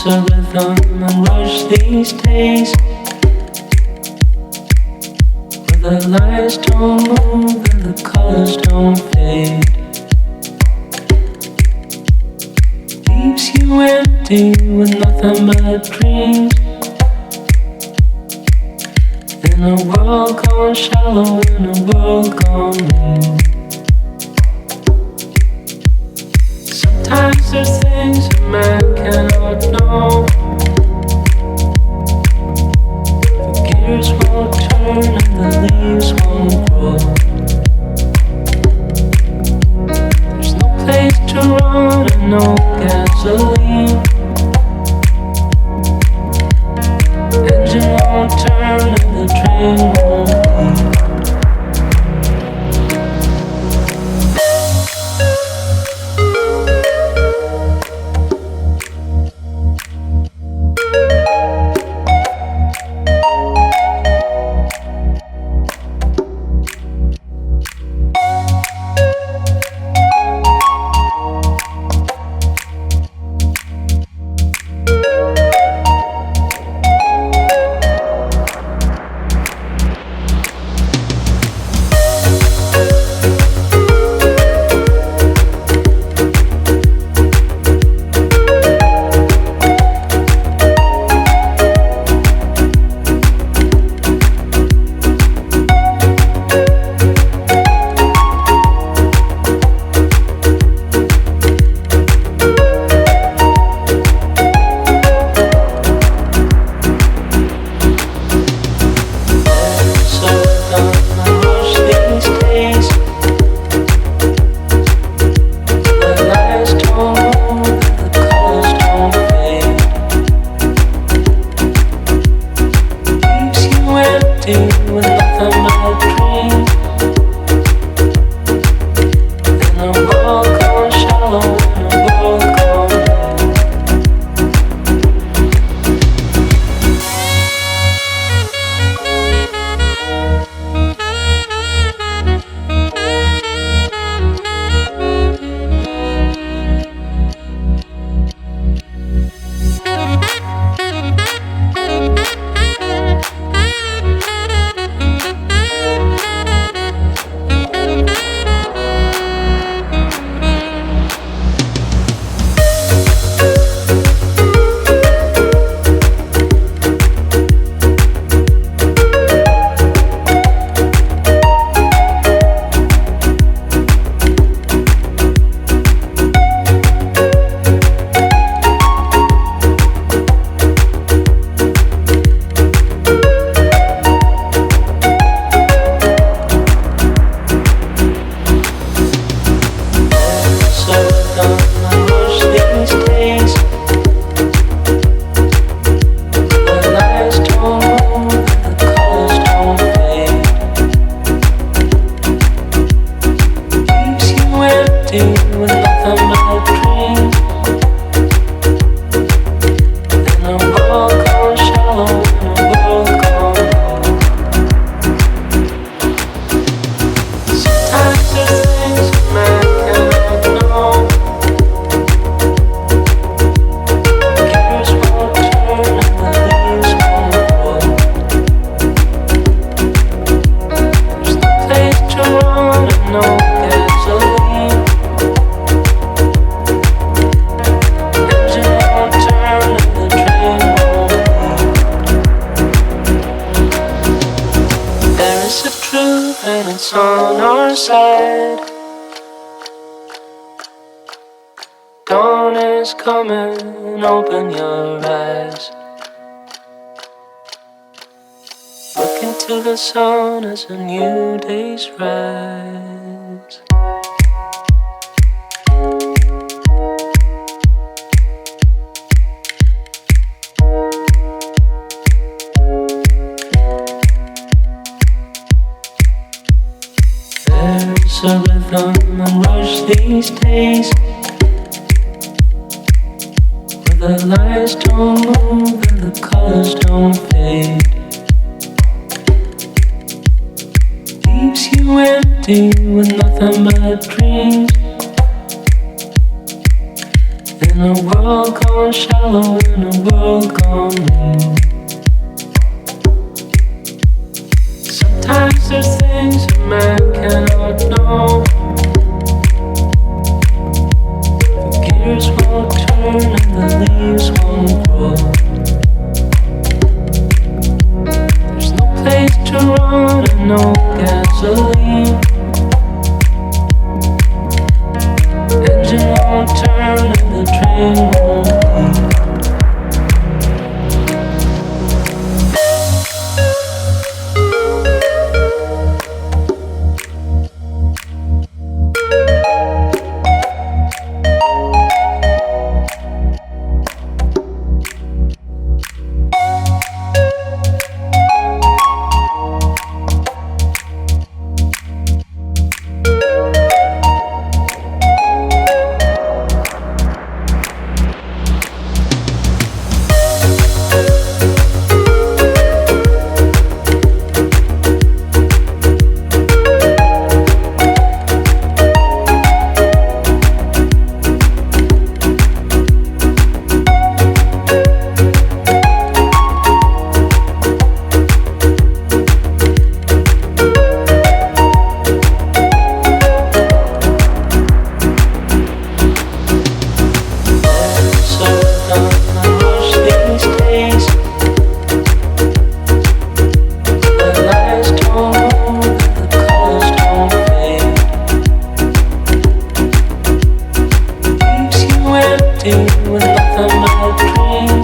a rhythm and rush these days, where the lights don't move and the colors don't fade. Leaves you empty with nothing but dreams, in a world gone shallow, in a world gone mean. Sometimes there's things a man cannot know. The gears won't turn and the leaves won't grow. There's no place to run and no gasoline. Engine won't turn and the train won't leave. The sun as a new day's rise. There's a rhythm and rush these days, where the lights don't move and the colors don't fade. Leaves you empty with nothing but dreams, in a world gone shallow, in a world gone mean. Sometimes there's things a man cannot know. The gears won't turn and the leaves won't grow. There's no place to run and no gasoline. Engine won't turn and the train won't leave. With nothing but a dream.